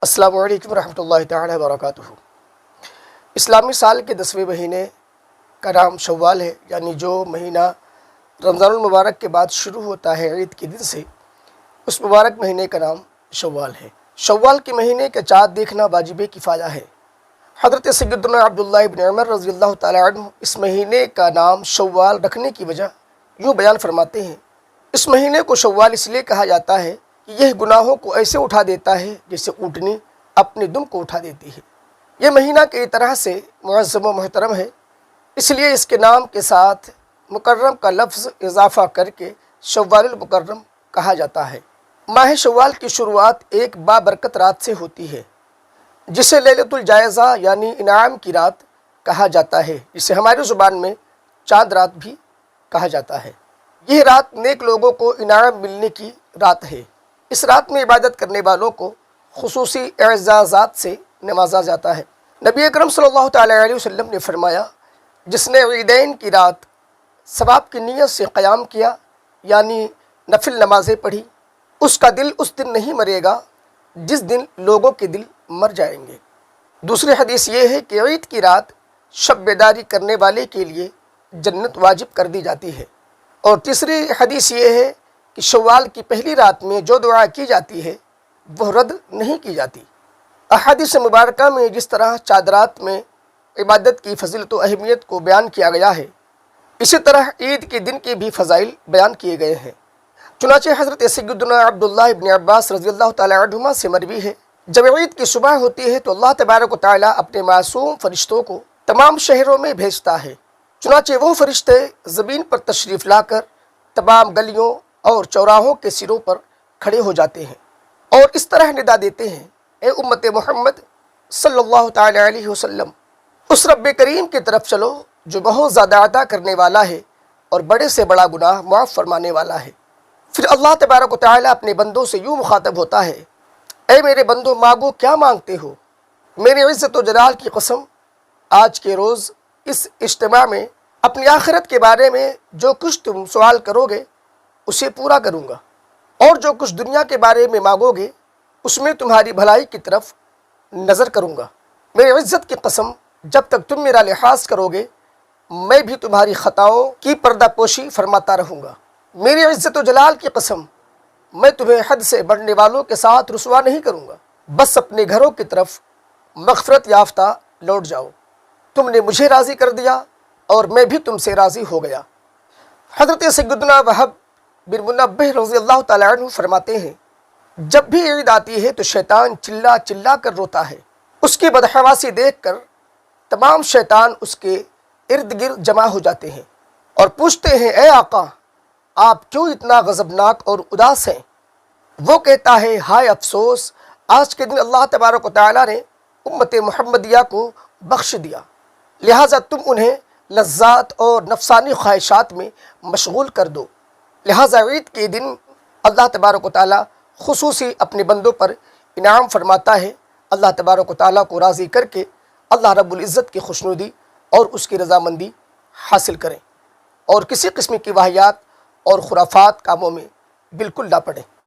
السلام علیکم ورحمۃ اللہ تعالی وبرکاتہ۔ اسلامی سال کے 10ویں مہینے کا نام شوال ہے، یعنی جو مہینہ رمضان المبارک کے بعد شروع ہوتا ہے عید کے دن سے، اس مبارک مہینے کا نام شوال ہے۔ شوال کے مہینے کا چاند دیکھنا واجب کفایہ ہے۔ حضرت سیدنا عبداللہ ابن عمر رضی اللہ تعالی عنہ اس مہینے کا نام شوال رکھنے کی وجہ یوں بیان فرماتے ہیں: اس مہینے کو شوال اس لیے کہا جاتا ہے کہ یہ گناہوں کو ایسے اٹھا دیتا ہے جیسے اونٹنی اپنے دم کو اٹھا دیتی ہے۔ یہ مہینہ کئی طرح سے معظم و محترم ہے، اس لیے اس کے نام کے ساتھ مکرم کا لفظ اضافہ کر کے شوال المکرم کہا جاتا ہے۔ ماہ شوال کی شروعات ایک بابرکت رات سے ہوتی ہے جسے لیلۃ الجائزہ یعنی انعام کی رات کہا جاتا ہے، جسے ہماری زبان میں چاند رات بھی کہا جاتا ہے۔ یہ رات نیک لوگوں کو انعام ملنے کی رات ہے۔ اس رات میں عبادت کرنے والوں کو خصوصی اعزازات سے نوازا جاتا ہے۔ نبی اکرم صلی اللہ تعالی علیہ وسلم نے فرمایا: جس نے عیدین کی رات ثواب کی نیت سے قیام کیا یعنی نفل نمازیں پڑھی، اس کا دل اس دن نہیں مرے گا جس دن لوگوں کے دل مر جائیں گے۔ دوسری حدیث یہ ہے کہ عید کی رات شب بیداری کرنے والے کے لیے جنت واجب کر دی جاتی ہے۔ اور تیسری حدیث یہ ہے کہ شوال کی پہلی رات میں جو دعا کی جاتی ہے وہ رد نہیں کی جاتی۔ احادیث مبارکہ میں جس طرح چاند رات میں عبادت کی فضیلت و اہمیت کو بیان کیا گیا ہے، اسی طرح عید کے دن کے بھی فضائل بیان کیے گئے ہیں۔ چنانچہ حضرت سیدنا عبداللہ ابن عباس رضی اللہ تعالی عنہما سے مروی ہے، جب عید کی صبح ہوتی ہے تو اللہ تبارک و تعالی اپنے معصوم فرشتوں کو تمام شہروں میں بھیجتا ہے۔ چنانچہ وہ فرشتے زمین پر تشریف لا کر تمام گلیوں اور چوراہوں کے سروں پر کھڑے ہو جاتے ہیں اور اس طرح ندا دیتے ہیں: اے امت محمد صلی اللہ تعالی علیہ وسلم، اس رب کریم کی طرف چلو جو بہت زیادہ عطا کرنے والا ہے اور بڑے سے بڑا گناہ معاف فرمانے والا ہے۔ پھر اللہ تبارک و تعالی اپنے بندوں سے یوں مخاطب ہوتا ہے: اے میرے بندو، مانگو کیا مانگتے ہو؟ میری عزت و جلال کی قسم، آج کے روز اس اجتماع میں اپنی آخرت کے بارے میں جو کچھ تم سوال کرو گے اسے پورا کروں گا، اور جو کچھ دنیا کے بارے میں مانگو گے اس میں تمہاری بھلائی کی طرف نظر کروں گا۔ میری عزت کی قسم، جب تک تم میرا لحاظ کرو گے میں بھی تمہاری خطاؤں کی پردہ پوشی فرماتا رہوں گا۔ میری عزت و جلال کی قسم، میں تمہیں حد سے بڑھنے والوں کے ساتھ رسوا نہیں کروں گا۔ بس اپنے گھروں کی طرف مغفرت یافتہ لوٹ جاؤ، تم نے مجھے راضی کر دیا اور میں بھی تم سے راضی ہو گیا۔ حضرت سیدنا وہب بن منبہ رضی اللہ تعالی عنہ فرماتے ہیں: جب بھی عید آتی ہے تو شیطان چلا چلا کر روتا ہے۔ اس کی بدحواسی دیکھ کر تمام شیطان اس کے ارد گرد جمع ہو جاتے ہیں اور پوچھتے ہیں: اے آقا، آپ کیوں اتنا غضبناک اور اداس ہیں؟ وہ کہتا ہے: ہائے افسوس، آج کے دن اللہ تبارک و تعالی نے امت محمدیہ کو بخش دیا، لہٰذا تم انہیں لذات اور نفسانی خواہشات میں مشغول کر دو۔ لہٰذا عید کے دن اللہ تبارک و تعالی خصوصی اپنے بندوں پر انعام فرماتا ہے۔ اللہ تبارک و تعالی کو راضی کر کے اللہ رب العزت کی خوشنودی اور اس کی رضامندی حاصل کریں اور کسی قسم کی واہیات اور خرافات کاموں میں بالکل نہ پڑیں۔